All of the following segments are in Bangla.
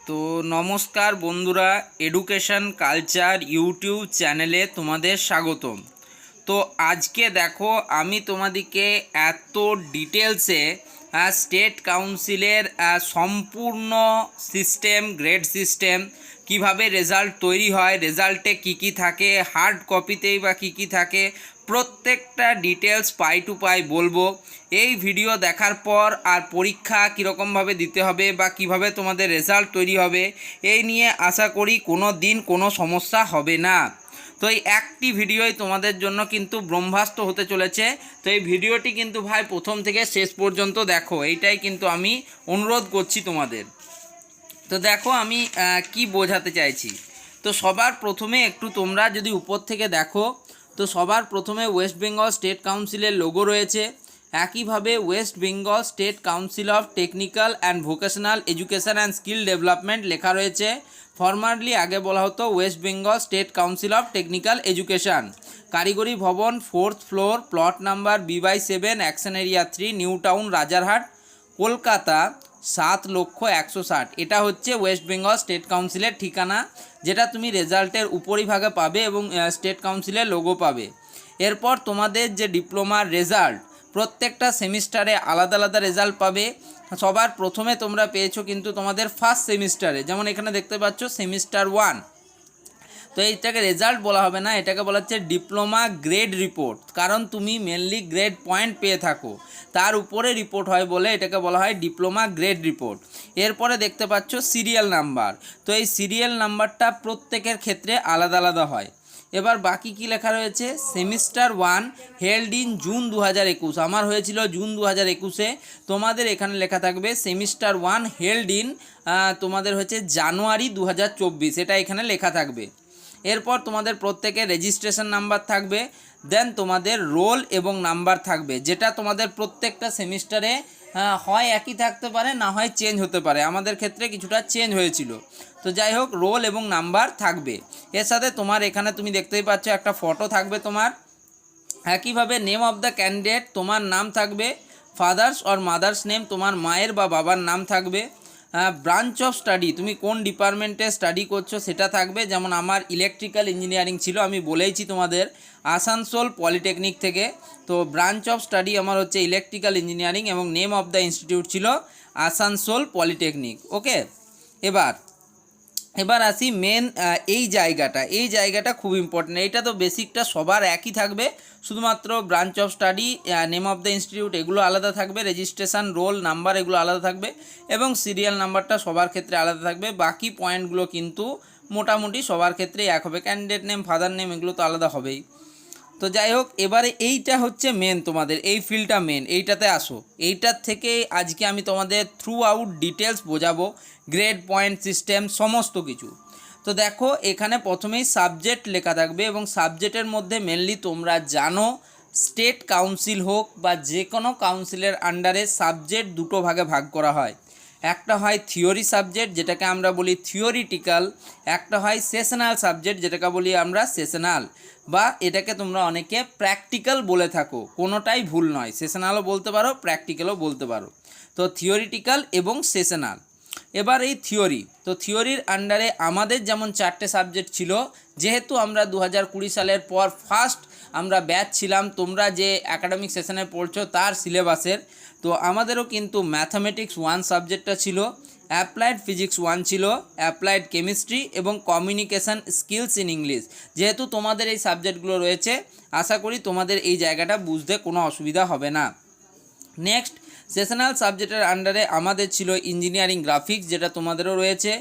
তো নমস্কার বন্ধুরা, এডুকেশন কালচার ইউটিউব চ্যানেলে তোমাদের স্বাগতম। তো আজকে দেখো আমি তোমাদেরকে এত ডিটেলসে স্টেট কাউন্সিলের সম্পূর্ণ সিস্টেম, গ্রেড সিস্টেম, কিভাবে রেজাল্ট তৈরি হয়, রেজাল্টে কি কি থাকে, হার্ড কপিতেই বা কি কি থাকে, প্রত্যেকটা ডিটেলস পাই টু পাই বলবো। এই ভিডিও দেখার পর আর পরীক্ষা কীরকমভাবে দিতে হবে বা কিভাবে তোমাদের রেজাল্ট তৈরি হবে, এই নিয়ে আশা করি কোনো দিন কোনো সমস্যা হবে না। তো এই একটি ভিডিওই তোমাদের জন্য কিন্তু ব্রহ্মাস্ত্র হতে চলেছে। তো এই ভিডিওটি কিন্তু ভাই প্রথম থেকে শেষ পর্যন্ত দেখো, এইটাই কিন্তু আমি অনুরোধ করছি তোমাদের। তো দেখো আমি কি বোঝাতে চাইছি। তো সবার প্রথমে একটু তোমরা যদি উপর থেকে দেখো, তো সবার প্রথমে ওয়েস্ট বেঙ্গল স্টেট কাউন্সিলের লোগো রয়েছে। একইভাবে West Bengal state council of technical and vocational education and skill development লেখা রয়েছে। ফরমারলি আগে বলা হতো West Bengal state council of technical education. কারিগরি ভবন, 4th floor, plot number B/7, action area 3, new town, Rajarhat, Kolkata 7,160,000। এটা হচ্ছে ওয়েস্ট বেঙ্গল স্টেট কাউন্সিলের ঠিকানা, যেটা তুমি রেজাল্টের উপরিভাগে পাবে এবং স্টেট কাউন্সিলের লোগো পাবে। এরপর তোমাদের যে ডিপ্লোমার রেজাল্ট, প্রত্যেকটা সেমিস্টারে আলাদা আলাদা রেজাল্ট পাবে। সবার প্রথমে তোমরা পেয়েছো কিন্তু তোমাদের ফার্স্ট সেমিস্টারে, যেমন এখানে দেখতে পাচ্ছ সেমিস্টার 1। তো এইটাকে রেজাল্ট বলা হবে না, এটাকে বলা হচ্ছে ডিপ্লোমা গ্রেড রিপোর্ট, কারণ তুমি মেনলি গ্রেড পয়েন্ট পেয়ে থাকো, তার উপরে রিপোর্ট হয় বলে এটাকে বলা হয় ডিপ্লোমা গ্রেড রিপোর্ট। এরপরে দেখতে পাচ্ছ সিরিয়াল নাম্বার। তো এই সিরিয়াল নাম্বারটা প্রত্যেকের ক্ষেত্রে আলাদা আলাদা হয়। এবার বাকি কি লেখা রয়েছে, সেমিস্টার 1 হেল্ড ইন জুন 2021। আমার হয়েছিল জুন 2021-এ। তোমাদের এখানে লেখা থাকবে সেমিস্টার 1 হেল্ড ইন তোমাদের হচ্ছে জানুয়ারি 2024, এটা এখানে লেখা থাকবে। এরপর তোমাদের প্রত্যেকের রেজিস্ট্রেশন নাম্বার থাকবে, দেন তোমাদের রোল এবং নাম্বার থাকবে, যেটা তোমাদের প্রত্যেকটা সেমিস্টারে হয় একই থাকতে পারে, না হয় চেঞ্জ হতে পারে। আমাদের ক্ষেত্রে কিছুটা চেঞ্জ হয়েছিল। তো যাই হোক, রোল এবং নাম্বার থাকবে। এর সাথে তোমার এখানে তুমি দেখতেই পাচ্ছ একটা ফটো থাকবে তোমার। একইভাবে নেম অফ দ্য ক্যান্ডিডেট, তোমার নাম থাকবে। ফাদার্স অর মাদার্স নেম, তোমার মায়ের বা বাবার নাম থাকবে। ব্রাঞ্চ অফ স্টাডি, তুমি কোন ডিপার্টমেন্টে স্টাডি করছো সেটা থাকবে। যেমন আমার ইলেকট্রিক্যাল ইঞ্জিনিয়ারিং ছিল, আমি বলেইছি তোমাদের আসানসোল পলিটেকনিক থেকে। তো ব্রাঞ্চ অফ স্টাডি আমার হচ্ছে ইলেকট্রিক্যাল ইঞ্জিনিয়ারিং এবং নেম অফ দ্য ইনস্টিটিউট ছিল আসানসোল পলিটেকনিক। ওকে, এবার আসি মেন এই জায়গাটা খুব ইম্পর্টেন্ট। এইটা তো বেসিকটা সবার একই থাকবে, শুধুমাত্র branch of study, name of the institute এগুলো আলাদা থাকবে, রেজিস্ট্রেশন, রোল নাম্বার এগুলো আলাদা থাকবে এবং সিরিয়াল নাম্বারটা সবার ক্ষেত্রে আলাদা থাকবে। বাকি পয়েন্টগুলো কিন্তু মোটামুটি সবার ক্ষেত্রেই এক হবে। ক্যান্ডিডেট নেম, ফাদার নেম এগুলো তো আলাদা হবেই। তো যাই হোক, এবারে এইটা হচ্ছে মেন, তোমাদের এই ফিল্ডটা মেন, এইটাতে আসো। এইটার থেকে আজকে আমি তোমাদের থ্রু আউট ডিটেলস বোঝাবো, গ্রেড পয়েন্ট সিস্টেম সমস্ত কিছু। তো দেখো এখানে প্রথমেই সাবজেক্ট লেখা থাকবে এবং সাবজেক্টের মধ্যে মেনলি তোমরা জানো স্টেট কাউন্সিল হোক বা যে কোনো কাউন্সিলের আন্ডারে সাবজেক্ট দুটো ভাগে ভাগ করা হয়। একটা হয় থিওরি সাবজেক্ট, যেটাকে আমরা বলি থিওরিটিক্যাল। একটা হয় সেশনাল সাবজেক্ট, যেটাকে বলি আমরা সেশনাল, বা এটাকে তোমরা অনেকে প্র্যাকটিক্যাল বলে থাকো। কোনোটাই ভুল নয়, সেশনালও বলতে পারো, প্র্যাকটিক্যালও বলতে পারো। তো থিওরিটিক্যাল এবং সেশনাল। এবার এই থিওরি, তো থিওরির আন্ডারে আমাদের যেমন 4টে সাবজেক্ট ছিল, যেহেতু আমরা 2020 সালের পর ফার্স্ট আমরা ব্যাচ ছিলাম, তোমরা যে একাডেমিক সেশনে পড়ছো তার সিলেবাসের, তো আমাদেরও কিন্তু ম্যাথামেটিক্স 1 সাবজেক্টটা ছিল, অ্যাপ্লাইড ফিজিক্স 1 ছিল, অ্যাপ্লাইড কেমিস্ট্রি এবং কমিউনিকেশান স্কিলস ইন ইংলিশ। যেহেতু তোমাদের এই সাবজেক্টগুলো রয়েছে, আশা করি তোমাদের এই জায়গাটা বুঝতে কোনো অসুবিধা হবে না। নেক্সট, সেশনাল সাবজেক্টের আন্ডারে আমাদের ছিল ইঞ্জিনিয়ারিং গ্রাফিক্স, যেটা তোমাদেরও রয়েছে,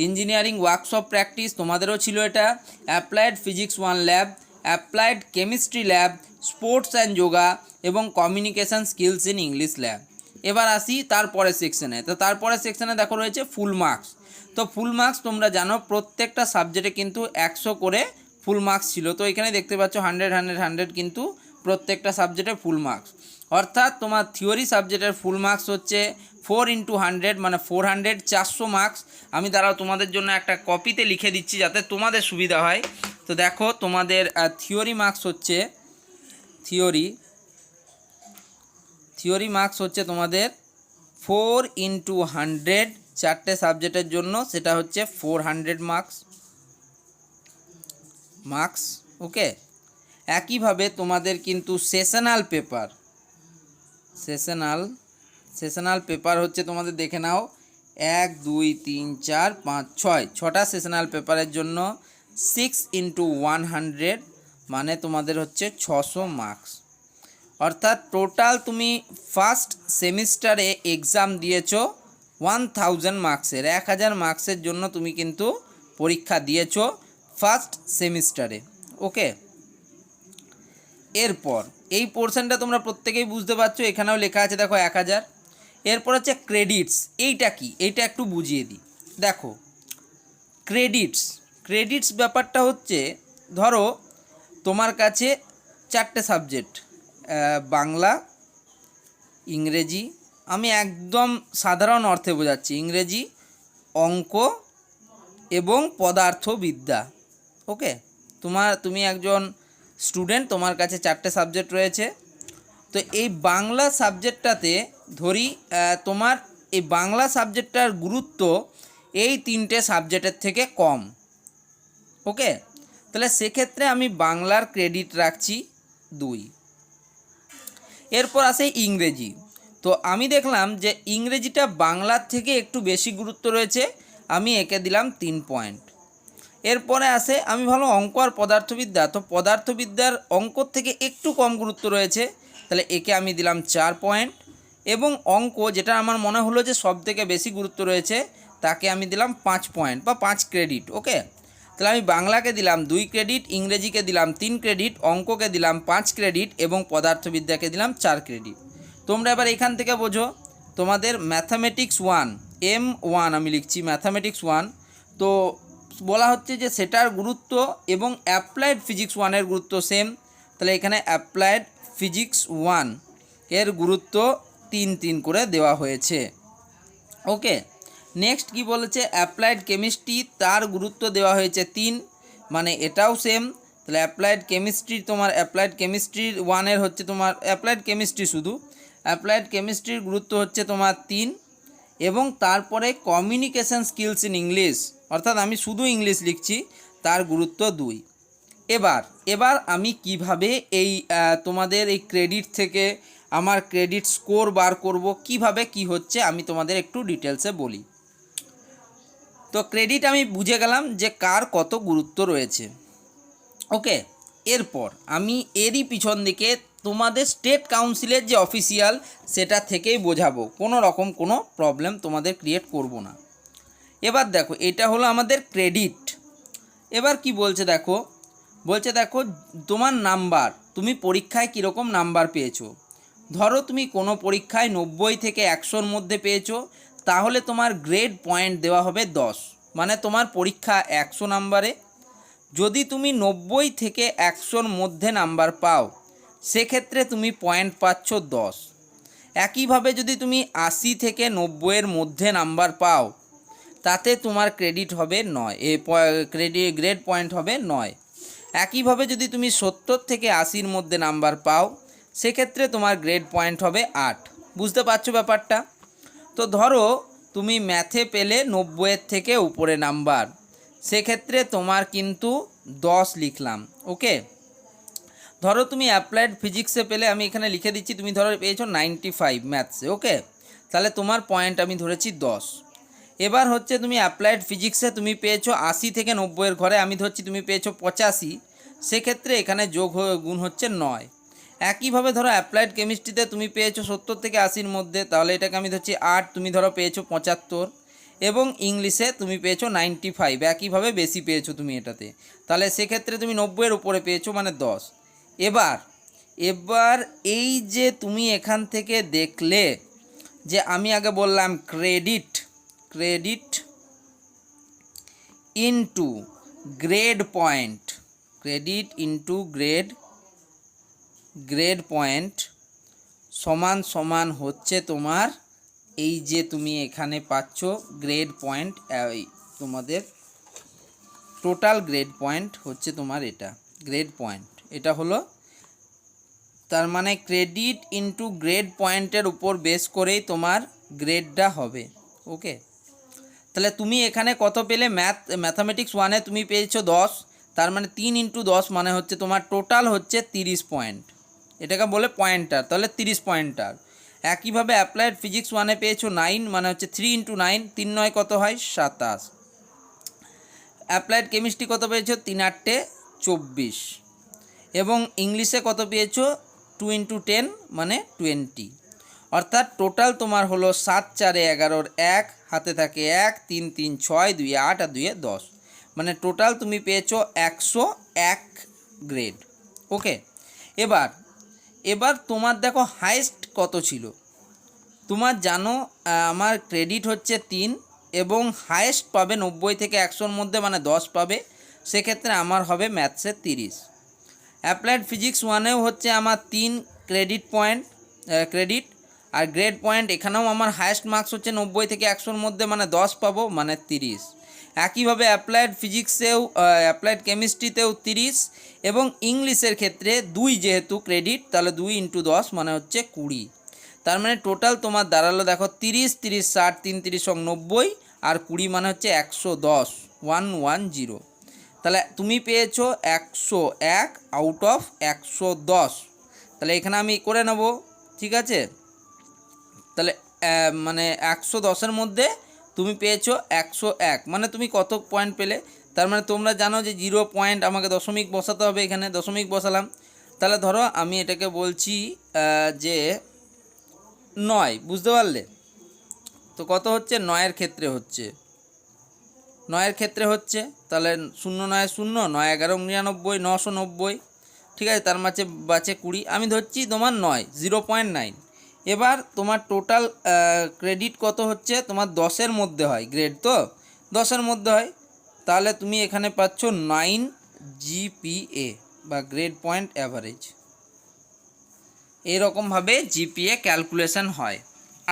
ইঞ্জিনিয়ারিং ওয়ার্কশপ প্র্যাকটিস তোমাদেরও ছিল এটা, applied physics 1 lab, applied chemistry lab, sports and yoga এবং communication skills in English lab. এবার আসি তারপরের সেকশনে। তো তারপরের সেকশনে দেখো রয়েছে ফুল মার্কস। তো ফুল মার্কস তোমরা জানো প্রত্যেকটা সাবজেক্টে কিন্তু 100 করে ফুল মার্কস ছিল। তো এখানে দেখতে পাচ্ছ 100 100 100 কিন্তু প্রত্যেকটা সাবজেক্টে ফুল মার্কস। অর্থাৎ তোমার থিওরি সাবজেক্টের ফুল মার্কস হচ্ছে 4 × 100 মানে 400, 400 মার্কস। আমি দাঁড়াও তোমাদের জন্য একটা কপিতে লিখে দিচ্ছি যাতে তোমাদের সুবিধা হয়। তো দেখো তোমাদের থিওরি মার্কস হচ্ছে থিওরি মার্কস হচ্ছে তোমাদের 4 × 100 4টে সাবজেক্টের জন্য সেটা হচ্ছে 400 মার্কস। ওকে, একইভাবে তোমাদের কিন্তু সেশনাল পেপার হচ্ছে তোমাদের দেখে নাও 1 2 3 4 5 6টা সেশনাল পেপারের জন্য 6 × 100 মানে তোমাদের হচ্ছে 600 মার্কস। অর্থাৎ টোটাল তুমি ফার্স্ট সেমিস্টারে এক্সাম দিয়েছো 1000 মার্কসের, 1000 মার্কসের জন্য তুমি কিন্তু পরীক্ষা দিয়েছো ফার্স্ট সেমিস্টারে। ওকে, এরপর এই পোর্শনটা তোমরা প্রত্যেকেই বুঝতে পারছো, এখানেও লেখা আছে দেখো 1000। এরপর হচ্ছে ক্রেডিটস। এইটা কি, এইটা একটু বুঝিয়ে দিই। দেখো ক্রেডিটস ব্যাপারটা হচ্ছে, ধরো তোমার কাছে 4টে সাবজেক্ট, বাংলা, ইংরেজি, আমি একদম সাধারণ অর্থে বোঝাচ্ছি, ইংরেজি, অঙ্ক এবং পদার্থবিদ্যা। ওকে, তুমি একজন স্টুডেন্ট, তোমার কাছে 4টে সাবজেক্ট রয়েছে। তো এই বাংলা সাবজেক্টটাতে ধরি তোমার এই বাংলা সাবজেক্টটার গুরুত্ব এই 3টে সাবজেক্টের থেকে কম। ওকে, তাহলে সেক্ষেত্রে আমি বাংলার ক্রেডিট রাখছি 2। এরপর আসে ইংরেজি। তো আমি দেখলাম যে ইংরেজিটা বাংলার থেকে একটু বেশি গুরুত্ব রয়েছে, আমি একে দিলাম 3 পয়েন্ট। এরপরে আসে আমি ভালো অঙ্ক আর পদার্থবিদ্যা, তো পদার্থবিদ্যার অঙ্কর থেকে একটু কম গুরুত্ব রয়েছে, তাহলে একে আমি দিলাম 4 পয়েন্ট। এবং অঙ্ক, যেটা আমার মনে হলো যে সব থেকে বেশি গুরুত্ব রয়েছে, তাকে আমি দিলাম 5 পয়েন্ট বা 5 ক্রেডিট। ওকে, তাহলে আমি বাংলাকে দিলাম 2 ক্রেডিট, ইংরেজিকে দিলাম 3 ক্রেডিট, অঙ্ককে দিলাম 5 ক্রেডিট এবং পদার্থবিদ্যাকে দিলাম 4 ক্রেডিট। তোমরা এবার এখান থেকে বোঝো, তোমাদের ম্যাথামেটিক্স 1 M1 আমি লিখছি, ম্যাথামেটিক্স 1, তো বলা হচ্ছে যে সেটার গুরুত্ব এবং অ্যাপ্লাইড ফিজিক্স 1-এর গুরুত্ব সেম, তাহলে এখানে অ্যাপ্লাইড ফিজিক্স 1 এর গুরুত্ব 3 করে দেওয়া হয়েছে। ওকে, নেক্সট কি বলেছে, অ্যাপ্লাইড কেমিস্ট্রি, তার গুরুত্ব দেওয়া হয়েছে 3, মানে এটাও সেম। তাহলে অ্যাপ্লাইড কেমিস্ট্রি, তোমার অ্যাপ্লাইড কেমিস্ট্রির 1-এর হচ্ছে তোমার অ্যাপ্লাইড কেমিস্ট্রি, শুধু অ্যাপ্লাইড কেমিস্ট্রির গুরুত্ব হচ্ছে তোমার 3। এবং তারপরে কমিউনিকেশন স্কিলস ইন ইংলিশ, অর্থাৎ আমি শুধু ইংলিশ লিখছি, তার গুরুত্ব 2। এবার আমি কিভাবে এই তোমাদের এই ক্রেডিট থেকে আমার ক্রেডিট স্কোর বার করব, কিভাবে কি হচ্ছে আমি তোমাদের একটু ডিটেলসে বলি। তো ক্রেডিট আমি বুঝে গেলাম যে কার কত গুরুত্ব রয়েছে। ওকে, এরপর আমি এরই পিছন দিকে তোমাদের স্টেট কাউন্সিলের যে অফিসিয়াল, সেটা থেকেই বোঝাবো, কোনো রকম কোনো প্রবলেম তোমাদের ক্রিয়েট করব না। এবার দেখো, এটা হলো আমাদের ক্রেডিট। এবার কি বলছে দেখো, তোমার নাম্বার, তুমি পরীক্ষায় কীরকম নাম্বার পেয়েছো। ধরো তুমি কোনো পরীক্ষায় 90 থেকে 100-র মধ্যে পেয়েছো, তাহলে তোমার গ্রেড পয়েন্ট দেওয়া হবে 10, মানে তোমার পরীক্ষা 100 নাম্বারে। যদি তুমি 90 থেকে 100-র মধ্যে নাম্বার পাও, সেক্ষেত্রে তুমি পয়েন্ট পাচ্ছ 10। একইভাবে যদি তুমি 80 থেকে 90-এর মধ্যে নাম্বার পাও, তাতে তোমার ক্রেডিট হবে 9, গ্রেড পয়েন্ট হবে 9। একইভাবে যদি তুমি 70 থেকে 80-র মধ্যে নাম্বার পাও, সেক্ষেত্রে তোমার গ্রেড পয়েন্ট হবে 8। বুঝতে পারছো ব্যাপারটা? তো ধরো তুমি ম্যাথে পেলে 90-এর থেকে উপরে নাম্বার, সেক্ষেত্রে তোমার কিন্তু 10 লিখলাম। ওকে, ধরো তুমি অ্যাপ্লাইড ফিজিক্সে পেলে, আমি এখানে লিখে দিচ্ছি, তুমি ধরো পেয়েছো 95 ম্যাথসে। ওকে, তাহলে তোমার পয়েন্ট আমি ধরেছি 10। এবার হচ্ছে তুমি অ্যাপ্লাইড ফিজিক্সে তুমি পেয়েছো 80 থেকে 90-এর ঘরে, আমি ধরছি তুমি পেয়েছো 85, সেক্ষেত্রে এখানে গুণ হচ্ছে 9। একইভাবে ধরো অ্যাপ্লাইড কেমিস্ট্রিতে তুমি পেয়েছো 70 থেকে 80-র মধ্যে, তাহলে এটাকে আমি ধরছি 8, তুমি ধরো পেয়েছো 75। এবং ইংলিশে তুমি পেয়েছো 95, একইভাবে বেশি পেয়েছো তুমি এটাতে, তাহলে সেক্ষেত্রে তুমি 90-এর উপরে পেয়েছো, মানে 10। এবার এই যে তুমি এখান থেকে দেখলে যে আমি আগে বললাম credit into grade point, credit into grade point সমান সমান হচ্ছে তোমার এই যে তুমি এখানে পাচ্ছ গ্রেড পয়েন্ট, তোমাদের টোটাল গ্রেড পয়েন্ট হচ্ছে তোমার এটা গ্রেড পয়েন্ট, এটা হলো, তার মানে ক্রেডিট ইনটু গ্রেড পয়েন্টের উপর বেস করেই তোমার গ্রেডটা হবে। ওকে, তাহলে তুমি এখানে কত পেলে, ম্যাথামেটিক্স 1-এ তুমি পেয়েছো 10, তার মানে 3 ইন্টু 10 মানে হচ্ছে তোমার টোটাল হচ্ছে 30 পয়েন্ট, এটাকে বলে পয়েন্টার, তাহলে 30 পয়েন্টার। একইভাবে অ্যাপ্লাইড ফিজিক্স 1-এ পেয়েছো 9 মানে হচ্ছে 3 ইন্টু 9, 3 9 কত হয় 27। অ্যাপ্লাইড কেমিস্ট্রি কত পেয়েছো, 3 8 24। এবং ইংলিশে কত পেয়েছো, 2 ইন্টু 10 মানে 20। অর্থাৎ টোটাল তোমার হলো 7 4 11 1, হাতে থাকে 1, 3 3 6, 2 8 আর 2 10, মানে টোটাল তুমি পেয়েছো 101 গ্রেড। ওকে, এবার এবার তোমার দেখো হাইয়েস্ট কত ছিল। তোমার জানো আমার ক্রেডিট হচ্ছে 3 এবং হাইয়েস্ট পাবে 90 থেকে 100-র মধ্যে মানে 10 পাবে, সেক্ষেত্রে আমার হবে ম্যাথসে 30। অ্যাপ্লাইড ফিজিক্স 1-এও হচ্ছে আমার 3 ক্রেডিট পয়েন্ট, ক্রেডিট আর গ্রেড পয়েন্ট, এখানেও আমার হায়েস্ট মার্কস হচ্ছে 90 থেকে 100-র মধ্যে মানে 10 পাবো মানে 30। একইভাবে অ্যাপ্লাইড ফিজিক্সেও অ্যাপ্লাইড কেমিস্ট্রিতেও 30 এবং ইংলিশের ক্ষেত্রে 2 যেহেতু ক্রেডিট, তাহলে 2 ইন্টু 10 মানে হচ্ছে 20। তার মানে টোটাল তোমার দাঁড়ালো দেখো 30 30 60 3 30 90 আর 20 মানে হচ্ছে 110, 110। তাহলে তুমি পেয়েছো 101 আউট অফ 110। তাহলে এখানে আমি করে নেব, ঠিক আছে। তাহলে মানে 110-এর মধ্যে তুমি পেয়েছো 101, মানে তুমি কত পয়েন্ট পেলে। তার মানে তোমরা জানো যে 0 পয়েন্ট আমাকে দশমিক বসাতে হবে, এখানে দশমিক বসালাম। তাহলে ধরো আমি এটাকে বলছি যে 9, বুঝতে পারলে? তো কত হচ্ছে, 9-এর ক্ষেত্রে হচ্ছে, 9-এর ক্ষেত্রে হচ্ছে, তাহলে 0 9 0, 9 11 99, 990, ঠিক আছে। তার মাঝে বাঁচে 20, আমি ধরছি তোমার 9 0.9। এবার তোমার টোটাল ক্রেডিট কত হচ্ছে, তোমার 10-এর মধ্যে হয়, গ্রেড তো 10-এর মধ্যে হয়, তাহলে তুমি এখানে পাচ্ছ 9 জিপিএ বা গ্রেড পয়েন্ট অ্যাভারেজ। এরকমভাবে জিপিএ ক্যালকুলেশন হয়।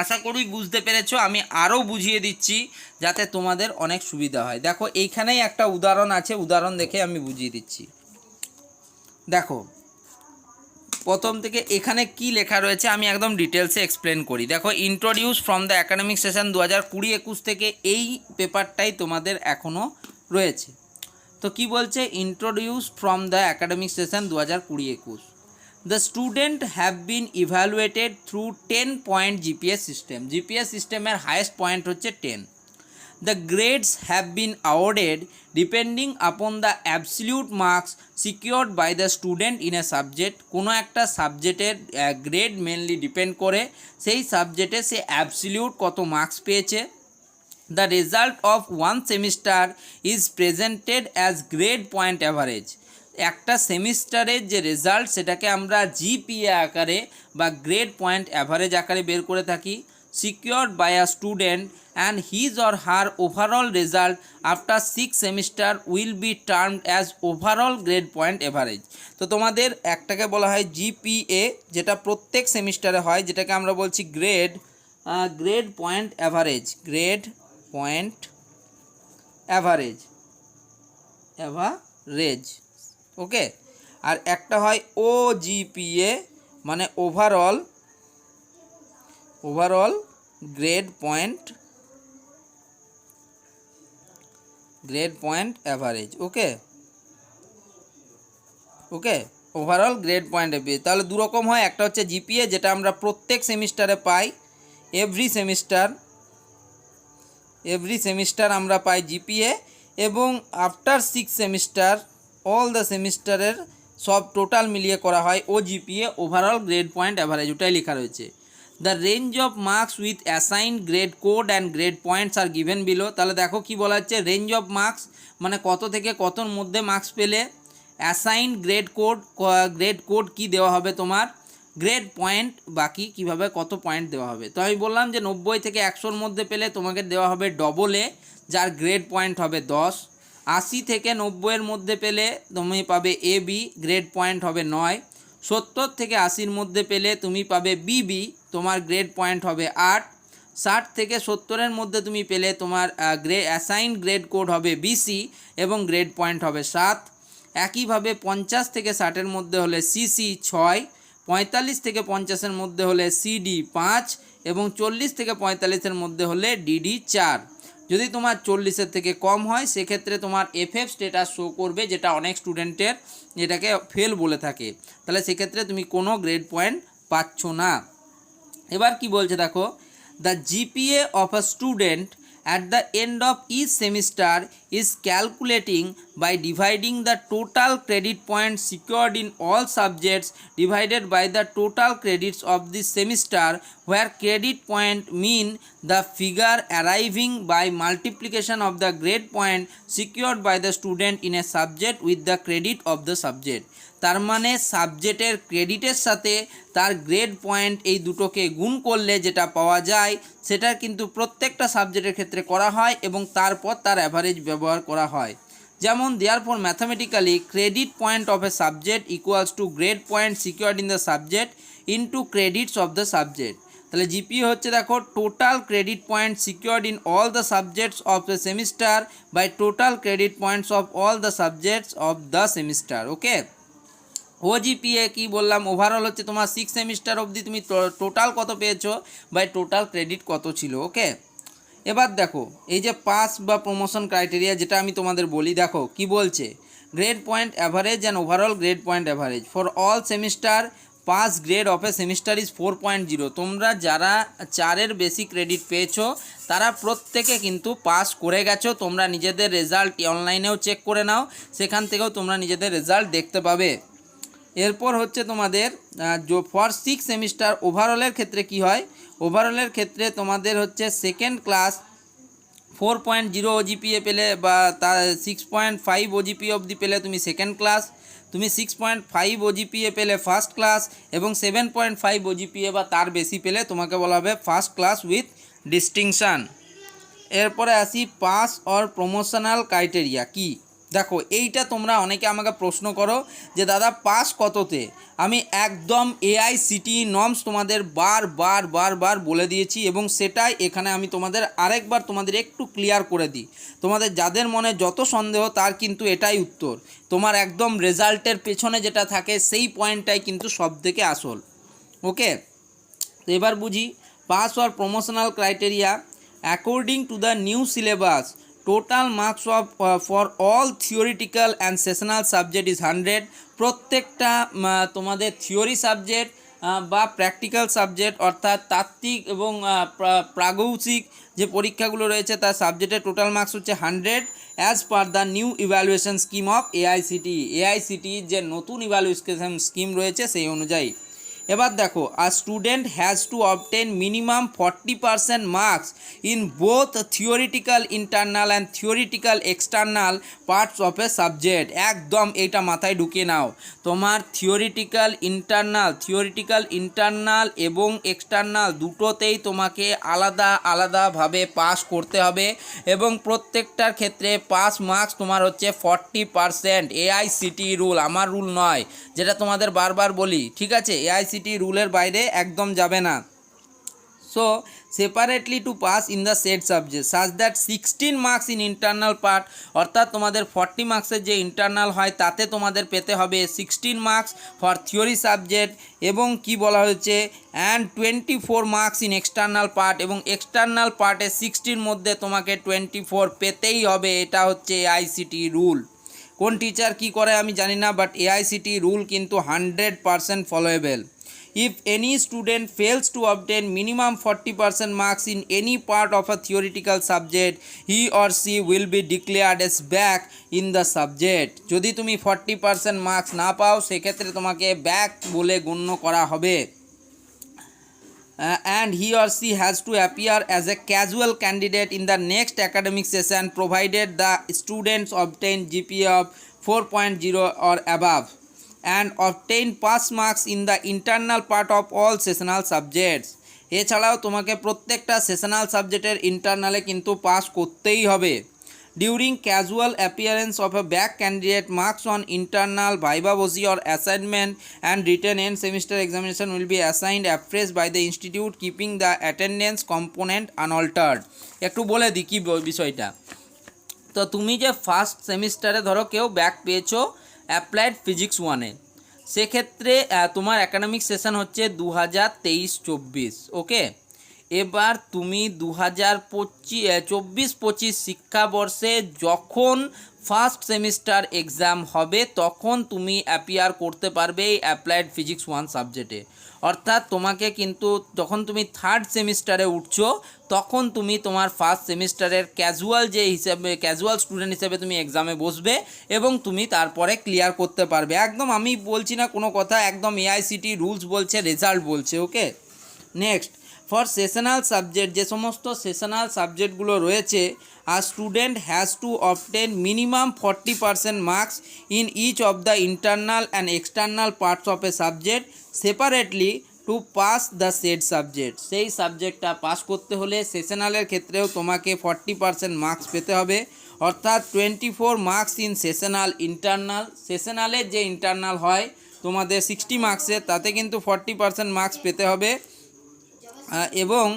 আশা করি বুঝতে পেরেছো। আমি আরও বুঝিয়ে দিচ্ছি যাতে তোমাদের অনেক সুবিধা হয়। দেখো এইখানেই একটা উদাহরণ আছে, উদাহরণ দেখে আমি বুঝিয়ে দিচ্ছি। দেখো প্রথম থেকে এখানে কি লেখা রয়েছে আমি একদম ডিটেলসে এক্সপ্লেন করি। দেখো, introduce from the academic session 2020-21 থেকে এই পেপারটাই তোমাদের এখনও রয়েছে। তো কি বলছে, introduce from the academic session 2020-21, the student have been evaluated through 10 point GPS system. GPS সিস্টেমের হাইয়েস্ট পয়েন্ট হচ্ছে 10. The grades have been awarded depending upon the absolute marks secured by the student in a subject. কোনো একটা সাবজেক্টের গ্রেড মেনলি ডিপেন্ড করে সেই সাবজেক্টে সে অ্যাবসলিউট কত মার্কস পেয়েছে। The result of one semester is presented as grade point average. একটা সেমিস্টারের যে রেজাল্ট সেটাকে আমরা জিপিএ আকারে বা গ্রেড পয়েন্ট অ্যাভারেজ আকারে বের করে থাকি। Secured by a student and his or her overall result after 6 semester will be termed as overall grade point average. তো তোমাদের একটাকে বলা হয় জিপিএ, যেটা প্রত্যেক সেমিস্টারে হয়, যেটাকে আমরা বলছি grade point average, grade point average, okay. আর একটা হয় ওজিপিএ, মানে overall grade point average, okay overall grade point average. তাহলে দু রকম হয়, একটা হচ্ছে জিপিএ যেটা আমরা প্রত্যেক সেমিস্টারে পাই, এভরি সেমিস্টার আমরা পাই জিপিএ, এবং আফটার 6 সেমিস্টার অল দ্য সেমিস্টারের সব টোটাল মিলিয়ে করা হয় ওজিপিএ, ওভারঅল গ্রেড পয়েন্ট অ্যাভারেজ, ওটাই লেখা রয়েছে। The range of marks with assign grade code and grade points are given below. তাহলে দেখো কি বলা হচ্ছে, রেঞ্জ অফ মার্কস মানে কত থেকে কতর মধ্যে মার্কস পেলে, অ্যাসাইন গ্রেড কোড কি দেওয়া হবে তোমার, গ্রেড পয়েন্ট বাকি কিভাবে কত পয়েন্ট দেওয়া হবে। তো আমি বললাম যে 90 থেকে 100-র মধ্যে পেলে তোমাকে দেওয়া হবে ডবল এ, যার গ্রেড পয়েন্ট হবে 10। 80 থেকে 90-এর মধ্যে পেলে তুমি পাবে এ বি, গ্রেড পয়েন্ট হবে 9। 70 থেকে 80-র মধ্যে পেলে তুমি পাবে বিবি, তোমার গ্রেড পয়েন্ট হবে 8। 60 থেকে 70-এর মধ্যে তুমি পেলে তোমার অ্যাসাইন গ্রেড কোড হবে বিসি এবং গ্রেড পয়েন্ট হবে 7। একইভাবে 50 থেকে 60-এর মধ্যে হলে সিসি 6, 45 থেকে 50-এর মধ্যে হলে সিডি 5 এবং 40 থেকে 45-এর মধ্যে হলে ডিডি 4। যদি তোমার 40-এর থেকে কম হয় সেক্ষেত্রে তোমার এফএফ স্ট্যাটাস শো করবে, যেটা অনেক স্টুডেন্টের এটাকে ফেল বলে থাকে। তাহলে সেক্ষেত্রে তুমি কোনো গ্রেড পয়েন্ট পাচ্ছ না। এবার কি বলছে দেখো, the GPA of a student at the end of each semester is calculating by dividing the total credit points secured in all subjects divided by the total credits of the semester, where credit point mean the figure arriving by multiplication of the grade point secured by the student in a subject with the credit of the subject। তার মানে সাবজেক্টের ক্রেডিটের সাথে তার গ্রেড পয়েন্ট এই দুটোকে গুণ করলে যেটা পাওয়া যায় সেটা কিন্তু প্রত্যেকটা সাবজেক্টের ক্ষেত্রে করা হয় এবং তারপর তার অ্যাভারেজ ব্যবহার করা হয়। যেমন therefore mathematically credit point of a subject equals to grade point secured in the subject into credits of the subject. তাহলে জিপিএ হচ্ছে দেখো total credit point secured in all the subjects of the semester by total credit points of all the subjects of the semester. Okay, OGPA কি বললাম, ওভারঅল হচ্ছে তোমার 6 সেমিস্টার অবধি তুমি টোটাল কত পেয়েছো বাই টোটাল ক্রেডিট কত ছিল। ওকে, এবার দেখো এই যে পাস বা প্রমোশন ক্রাইটেরিয়া যেটা আমি তোমাদের বলি, দেখো কি বলছে, grade point average and overall grade point average for all semester pass grade of A semester is 4.0। তোমরা যারা 4-এর বেশি ক্রেডিট পেয়েছো তারা প্রত্যেকে কিন্তু পাস করে গেছো। তোমরা নিজেদের রেজাল্ট অনলাইনেও চেক করে নাও, সেখান থেকেও তোমরা নিজেদের রেজাল্ট দেখতে পাবে। এরপর হচ্ছে তোমাদের ফর 6 সেমিস্টার ওভারঅলের ক্ষেত্রে কি হয়, ওভারঅলের ক্ষেত্রে তোমাদের হচ্ছে সেকেন্ড ক্লাস 4.0 ওজিপিএ পেলে বা তার 6.5 ওজিপিএ অবধি পেলে তুমি সেকেন্ড ক্লাস, তুমি 6.5 ওজিপিএ পেলে ফার্স্ট ক্লাস এবং 7.5 ওজিপিএ বা তার বেশি পেলে তোমাকে বলা হবে ফার্স্ট ক্লাস উইথ ডিস্টিংশান। এরপরে আসি পাস অর প্রমোশনাল ক্রাইটেরিয়া কি। দেখো এইটা তোমরা অনেকে আমাকে প্রশ্ন করো যে দাদা পাস কততে, আমি একদম এআইসিটি নর্মস তোমাদের বার বলে দিয়েছি এবং সেটাই এখানে আমি তোমাদের আরেকবার তোমাদের একটু ক্লিয়ার করে দিই। তোমাদের যাদের মনে যত সন্দেহ তার কিন্তু এটাই উত্তর, তোমার একদম রেজাল্টের পেছনে যেটা থাকে সেই পয়েন্টটাই কিন্তু সবথেকে আসল। ওকে, তো এবার বুঝি pass or promotional criteria. According to the new syllabus total marks of for all theoretical and sessional subject is 100। প্রত্যেকটা তোমাদের থিওরি সাবজেক্ট বা প্র্যাকটিক্যাল সাবজেক্ট অর্থাৎ তাত্ত্বিক এবং প্রাগৈশিক যে পরীক্ষাগুলো রয়েছে তার সাবজেক্টের টোটাল মার্কস হচ্ছে 100 as per the new evaluation scheme of AICTE যে নতুন ইভ্যালুয়েশন স্কিম রয়েছে সেই অনুযায়ী। এবার দেখো আ student has to obtain minimum 40% marks in both theoretical internal and theoretical external parts of a subject. একদম এইটা মাথায় ঢুকিয়ে নাও, তোমার থিওরিটিক্যাল ইন্টারনাল এবং এক্সটার্নাল দুটোতেই তোমাকে আলাদাভাবে পাস করতে হবে এবং প্রত্যেকটার ক্ষেত্রে পাস মার্কস তোমার হচ্ছে 40%। এআইসিটি রুল, আমার রুল নয়, যেটা তোমাদের বারবার বলি, ঠিক আছে? এআইসিটি রুলের বাইরে একদম যাবে না। So separately to pass in the set subject such that 16 marks in internal part, অর্থাৎ তোমাদের 40 মার্কসের যে ইন্টারনাল হয় তাতে তোমাদের পেতে হবে 16 মার্কস ফর থিওরি সাবজেক্ট এবং কি বলা হয়েছে and 24 marks in external part, এবং এক্সটার্নাল পার্টে 60-র মধ্যে তোমাকে 24 পেতেই হবে। এটা হচ্ছে এআইসিটি রুল। কোন টিচার কি করে আমি জানি না, বাট এআইসিটি রুল কিন্তু 100% ফলোয়েবল। If any student fails to obtain minimum 40% marks in any part of a theoretical subject, he or she will be declared as back in the subject. যদি তুমি 40% মার্কস না পাও সেক্ষেত্রে তোমাকে ব্যাক বলে গণ্য করা হবে। And he or she has to appear as a casual candidate in the next academic session provided the students obtain GPA of 4.0 or above and obtain pass marks in the internal part of all sessional subjects. এছাড়াও তোমাকে প্রত্যেকটা সেশনাল সাবজেক্টের ইন্টারনালে কিন্তু পাস করতেই হবে। During casual appearance of a back candidate, marks on internal, viva voce or assignment and written end semester examination will be assigned afresh by the institute, keeping the attendance component unaltered. একটু বলে দিই কি বিষয়টা। তো তুমি যে ফার্স্ট সেমিস্টারে ধরো কেউ ব্যাক পেয়েছো অ্যাপ্লাইড ফিজিক্স 1-এ, সেক্ষেত্রে তোমার অ্যাকাডেমিক সেশন হচ্ছে 2023-24। ওকে, এবার তুমি 2024-25 শিক্ষাবর্ষে যখন ফার্স্ট সেমিস্টার এক্সাম হবে তখন তুমি অ্যাপিয়ার করতে পারবে এই অ্যাপ্লাইড ফিজিক্স 1 সাবজেক্টে। অর্থাৎ তোমাকে কিন্তু যখন তুমি থার্ড সেমিস্টারে উঠছো তখন তুমি তোমার ফার্স্ট সেমিস্টারের ক্যাজুয়াল স্টুডেন্ট হিসেবে তুমি এক্সামে বসবে এবং তুমি তারপরে ক্লিয়ার করতে পারবে। একদম আমি বলছি না কোনো কথা, একদম এআইসিটি রুলস বলছে, রেজাল্ট বলছে। Okay, next, for sessional subject, যে সমস্ত সেশনাল সাবজেক্টগুলো রয়েছে, আর student has to obtain minimum 40% marks in each of the internal and external parts of a subject separately to pass the said subject. সেই সাবজেক্টটা পাস করতে হলে সেশনালের ক্ষেত্রেও তোমাকে 40% মার্কস পেতে হবে। অর্থাৎ 24 মার্কস ইন সেশনাল ইন্টারনাল, সেশনালের যে ইন্টারনাল হয় তোমাদের 60 মার্কসের, তাতে কিন্তু 40% মার্কস পেতে হবে। এবং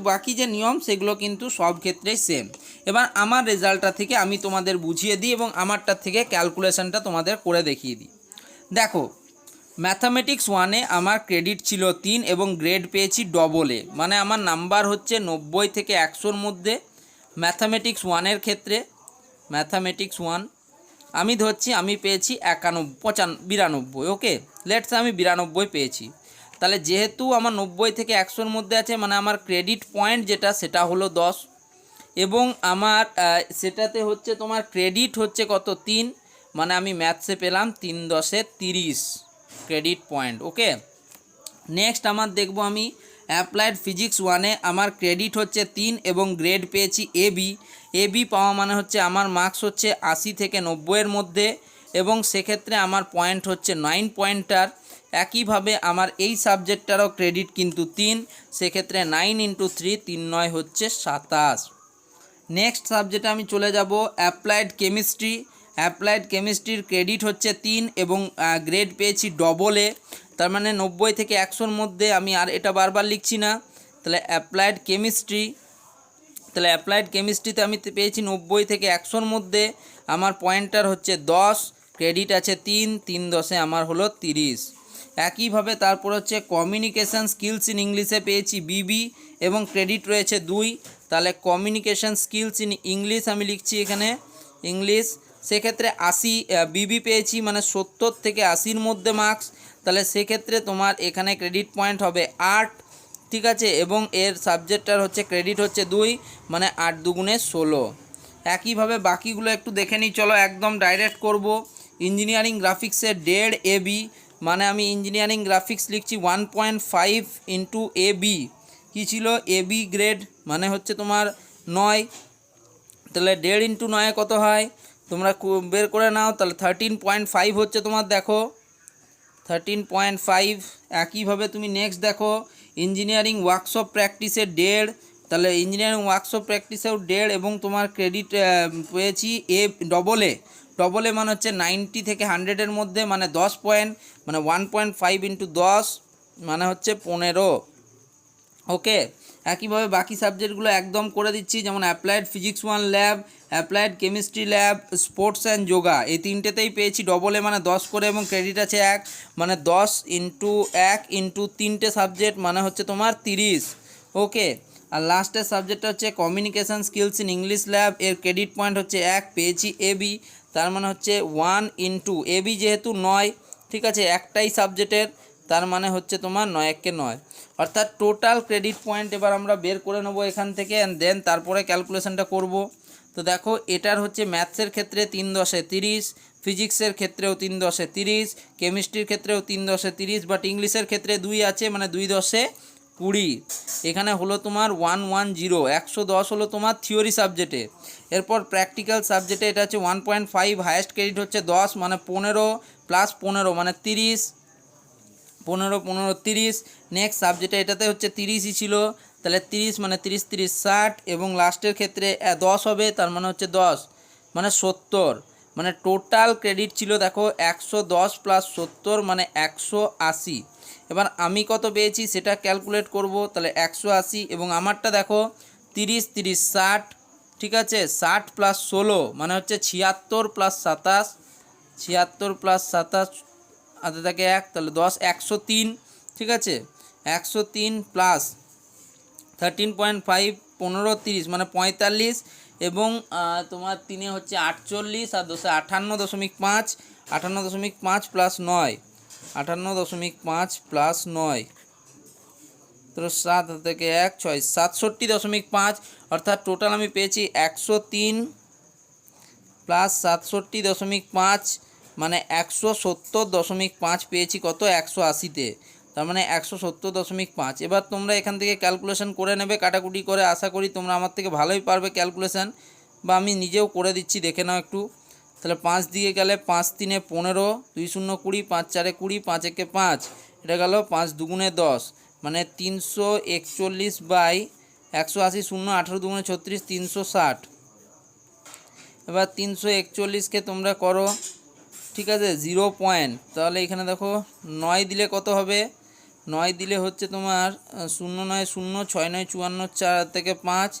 বাকি যে নিয়ম সেগুলো কিন্তু সব ক্ষেত্রেই সেম। এবার আমার রেজাল্টটা থেকে আমি তোমাদের বুঝিয়ে দিই এবং আমারটার থেকে ক্যালকুলেশনটা তোমাদের করে দেখিয়ে দিই। দেখো, ম্যাথামেটিক্স 1-এ আমার ক্রেডিট ছিল 3 এবং গ্রেড পেয়েছি AA, মানে আমার নাম্বার হচ্ছে 90 থেকে 100-র মধ্যে। ম্যাথামেটিক্স 1-এর ক্ষেত্রে ম্যাথামেটিক্স 1 আমি ধরছি আমি পেয়েছি 92। ওকে, লেটস আমি 92 পেয়েছি। তাহলে যেহেতু আমার 90 থেকে 100-র মধ্যে আছে, মানে আমার ক্রেডিট পয়েন্ট যেটা সেটা হলো 10 এবং আমার সেটাতে হচ্ছে তোমার ক্রেডিট হচ্ছে কত, 3, মানে আমি ম্যাথসে পেলাম 3 × 30 ক্রেডিট পয়েন্ট। ওকে, নেক্সট আমার দেখব আমি অ্যাপ্লাইড ফিজিক্স 1-এ আমার ক্রেডিট হচ্ছে 3 এবং গ্রেড পেয়েছি এবি পাওয়া মানে হচ্ছে আমার মার্কস হচ্ছে 80 থেকে 90-এর মধ্যে এবং সেক্ষেত্রে আমার পয়েন্ট হচ্ছে 9 পয়েন্টার। একইভাবে আমার এই সাবজেক্টটারও ক্রেডিট কিন্তু 3, সেক্ষেত্রে 9 × 3 3 9 হচ্ছে 27। নেক্সট সাবজেক্টে আমি চলে যাব অ্যাপ্লাইড কেমিস্ট্রির ক্রেডিট হচ্ছে 3 এবং গ্রেড পেয়েছি AA, তার মানে 90 থেকে 100-র মধ্যে। আমি আর এটা বারবার লিখছি না। তাহলে অ্যাপ্লাইড কেমিস্ট্রিতে আমি পেয়েছি 90 থেকে 100-র মধ্যে, আমার পয়েন্টার হচ্ছে 10, ক্রেডিট আছে 3 3 10 আমার হলো 30। একইভাবে তারপর হচ্ছে কমিউনিকেশান স্কিলস ইন ইংলিশে পেয়েছি BB এবং ক্রেডিট রয়েছে 2। তাহলে কমিউনিকেশান স্কিলস ইন ইংলিশ আমি লিখছি এখানে ইংলিশ, সেক্ষেত্রে 80 BB পেয়েছি, মানে 70 থেকে 80-র মধ্যে মার্কস। তাহলে সেক্ষেত্রে তোমার এখানে ক্রেডিট পয়েন্ট হবে 8, ঠিক আছে, এবং এর সাবজেক্টটার হচ্ছে ক্রেডিট হচ্ছে 2, মানে 8 × 2 = 16। একইভাবে বাকিগুলো একটু দেখে নিই, চলো একদম ডাইরেক্ট করব। ইঞ্জিনিয়ারিং গ্রাফিক্সের 1.5 AB, মানে আমি ইঞ্জিনিয়ারিং গ্রাফিক্স লিখছি 1.5 × AB। কী ছিল AB গ্রেড, মানে হচ্ছে তোমার 9। তাহলে 1.5 × 9 কত হয় তোমরা বের করে নাও। তাহলে 13.5 হচ্ছে তোমার, দেখো 13.5। একইভাবে তুমি নেক্সট দেখো ইঞ্জিনিয়ারিং ওয়ার্কশপ প্র্যাকটিসের 1.5, তাহলে ইঞ্জিনিয়ারিং ওয়ার্কশপ প্র্যাকটিসেও 1.5 এবং তোমার ক্রেডিট পেয়েছি AA মানে হচ্ছে 90 থেকে 100-এর মধ্যে, মানে 10 পয়েন্ট, মানে 1.5 × 10 মানে হচ্ছে 15। ওকে, একইভাবে বাকি সাবজেক্টগুলো একদম করে দিচ্ছি, যেমন applied physics 1 lab, applied chemistry lab, sports and yoga, এই তিনটেতেই পেয়েছি AA, মানে 10 করে এবং ক্রেডিট আছে 1, মানে 10 × 1 × 3টে সাবজেক্ট মানে হচ্ছে তোমার 30। ওকে, আর লাস্টের সাবজেক্টটা হচ্ছে communication skills in English lab, এর ক্রেডিট পয়েন্ট হচ্ছে 1, পেয়েছি AB, তার মানে হচ্ছে 1 × AB যেহেতু 9, ঠিক আছে, একটাই সাবজেক্টের, তার মানে হচ্ছে তোমার 9 × 9, অর্থাৎ টোটাল ক্রেডিট পয়েন্ট এবার আমরা বের করে নেবো এখান থেকে অ্যান্ড দেন তারপরে ক্যালকুলেশনটা করব। তো দেখো, এটার হচ্ছে ম্যাথসের ক্ষেত্রে 3 × 10 = 30, ফিজিক্সের ক্ষেত্রেও 3 × 10 = 30, কেমিস্ট্রির ক্ষেত্রেও 3 × 10 = 30, বাট ইংলিশের ক্ষেত্রে 2 আছে, মানে 2 × 10 = 20। এখানে হলো তোমার 110, 110 হলো তোমার থিওরি সাবজেক্টে। এরপর প্র্যাকটিক্যাল সাবজেক্টে এটা হচ্ছে 1.5, হায়েস্ট ক্রেডিট হচ্ছে 10, মানে 15 + 15 মানে 30, 15 15 30। নেক্সট সাবজেক্টে এটাতে হচ্ছে 30ই ছিল, তাহলে 30 মানে 30 30 60 এবং লাস্টের ক্ষেত্রে 10 হবে, তার মানে হচ্ছে 10 মানে 70, মানে টোটাল ক্রেডিট ছিল দেখো 110 + 70 মানে 180। এবার আমি কত পেয়েছি সেটা ক্যালকুলেট করব। তাহলে 180 এবং আমারটা দেখো 30 30 60, ঠিক আছে, 60 + 16 মানে হচ্ছে 76 + 27, 76 + 27 হাতে থাকে 1, তাহলে 10 103, ঠিক আছে, 103 + 13.5 15 30 মানে 45 এবং তোমার 3 হচ্ছে 48 আর 2 58.5 58.5 প্লাস 9 58.5 প্লাস 9 তো 7 থেকে 1 6 67.5 অর্থাৎ টোটাল আমি পেয়েছি 103 প্লাস 67.5 মানে 170.5 পেয়েছি কত 180-তে, তার মানে 170.5। এবার তোমরা এখান থেকে ক্যালকুলেশন করে নেবে কাটাকুটি করে, আশা করি তোমরা আমার থেকে ভালোই পারবে ক্যালকুলেশন, বা আমি নিজেও করে দিচ্ছি, দেখে নাও একটু। তাহলে 5 দিয়ে গেলে 5 3 15, 2 0 20, 5 4 20, 5 1 5, এটা গেল 5 2 10, মানে 341/180, 0 18 2 36, 360। এবার 341কে তোমরা করো, ঠিক আছে, 0 পয়েন্ট, তাহলে এখানে দেখো 9 দিলে কত হবে, 9 দিলে হচ্ছে তোমার 0 9 0, 6 9 54, 4 থেকে 5,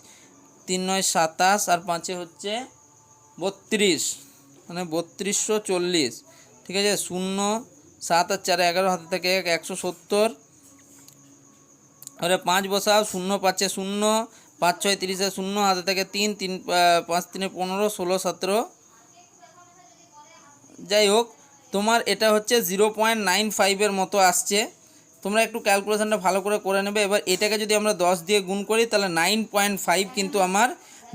3 9 27 আর 5 হচ্ছে 32, মানে 3240, ঠিক আছে। 0 7 আর 4 11, হাতে থেকে 170, এবারে 5 বসাও, 0 5 0, 5 6 30, 0 হাতে থেকে 3 3 5 3 15, 16 17, যাই হোক তোমার এটা হচ্ছে 0.95 মতো আসছে। তোমরা একটু ক্যালকুলেশনটা ভালো করে নেবে। এবার এটাকে যদি আমরা 10 দিয়ে গুণ করি তাহলে 9.5 কিন্তু আমার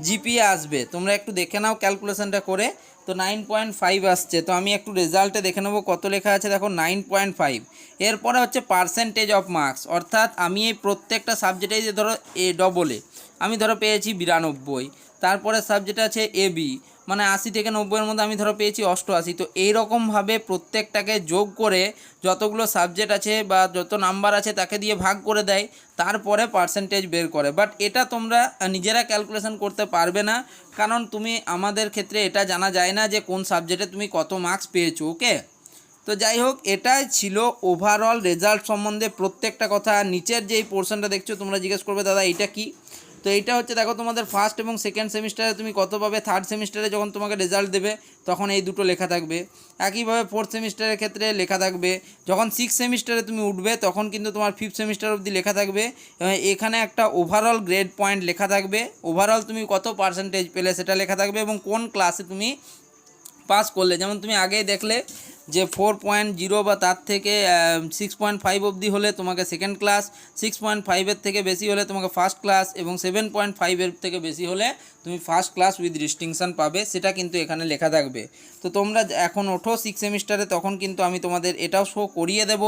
জিপিএ আসবে। তোমরা একটু দেখে নাও ক্যালকুলেশনটা করে, তো 9.5 আসছে। তো আমি একটু রেজাল্টে দেখে নেবো কত লেখা আছে, দেখো 9.5। এরপরে হচ্ছে পার্সেন্টেজ অফ মার্কস, অর্থাৎ আমি এই প্রত্যেকটা সাবজেক্টে যে ধরো ডবলে আমি ধরো পেয়েছি 92, তারপরে সাবজেক্ট আছে এবি, মানে 80 থেকে 90-এর মধ্যে আমি ধরো পেয়েছি 88। তো এইরকমভাবে প্রত্যেকটাকে যোগ করে যতগুলো সাবজেক্ট আছে বা যত নাম্বার আছে তাকে দিয়ে ভাগ করে দেয়, তারপরে পার্সেন্টেজ বের করে। বাট এটা তোমরা নিজেরা ক্যালকুলেশন করতে পারবে না, কারণ তুমি আমাদের ক্ষেত্রে এটা জানা যায় না যে কোন সাবজেক্টে তুমি কত মার্কস পেয়েছো। ওকে, তো যাই হোক এটাই ছিল ওভারঅল রেজাল্ট সম্বন্ধে প্রত্যেকটা কথা। নিচের যেই পোর্শনটা দেখছো তোমরা জিজ্ঞেস করবে দাদা এটা কি, তো এইটা হচ্ছে দেখো তোমাদের ফার্স্ট এবং সেকেন্ড সেমিস্টারে তুমি কত পাবে, থার্ড সেমিস্টারে যখন তোমাকে রেজাল্ট দেবে তখন এই দুটো লেখা থাকবে। একইভাবে ফোর্থ সেমিস্টারের ক্ষেত্রে লেখা থাকবে, যখন সিক্স সেমিস্টারে তুমি উঠবে তখন কিন্তু তোমার ফিফথ সেমিস্টার অবধি লেখা থাকবে। এখানে একটা ওভারঅল গ্রেড পয়েন্ট লেখা থাকবে, ওভারঅল তুমি কত পার্সেন্টেজ পেলে সেটা লেখা থাকবে, এবং কোন ক্লাসে তুমি পাস করলে। যেমন তুমি আগেই দেখলে যে 4.0 বা তার থেকে 6.5 অবধি হলে তোমাকে সেকেন্ড ক্লাস, 6.5-এর থেকে বেশি হলে তোমাকে ফার্স্ট ক্লাস, এবং 7.5-এর থেকে বেশি হলে তুমি ফার্স্ট ক্লাস উইথ ডিস্টিংশন পাবে, সেটা কিন্তু এখানে লেখা থাকবে। তো তোমরা এখন ওঠো সিক্স সেমিস্টারে, তখন কিন্তু আমি তোমাদের এটাও শো করিয়ে দেব।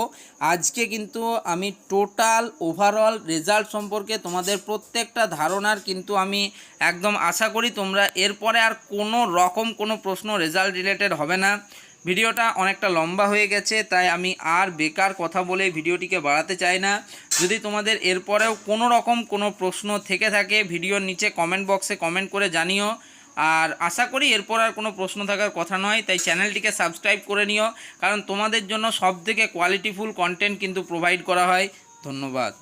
আজকে কিন্তু আমি টোটাল ওভারঅল রেজাল্ট সম্পর্কে তোমাদের প্রত্যেকটা ধারণার কিন্তু আমি একদম আশা করি তোমরা এরপরে আর কোনো রকম কোনো প্রশ্ন রেজাল্ট রিলেটেড হবে না। ভিডিওটা অনেকটা লম্বা হয়ে গেছে, তাই আমি আর বেকার কথা বলে ভিডিওটিকে বাড়াতে চাই না। যদি তোমাদের এরপরেও কোনো রকম কোনো প্রশ্ন থেকে থাকে ভিডিওর নিচে কমেন্ট বক্সে কমেন্ট করে জানিও। আর আশা করি এরপর আর কোনো প্রশ্ন থাকার কথা নয়, তাই চ্যানেলটিকে সাবস্ক্রাইব করে নিও, কারণ তোমাদের জন্য সবথেকে কোয়ালিটিফুল কন্টেন্ট কিন্তু প্রোভাইড করা হয়। ধন্যবাদ।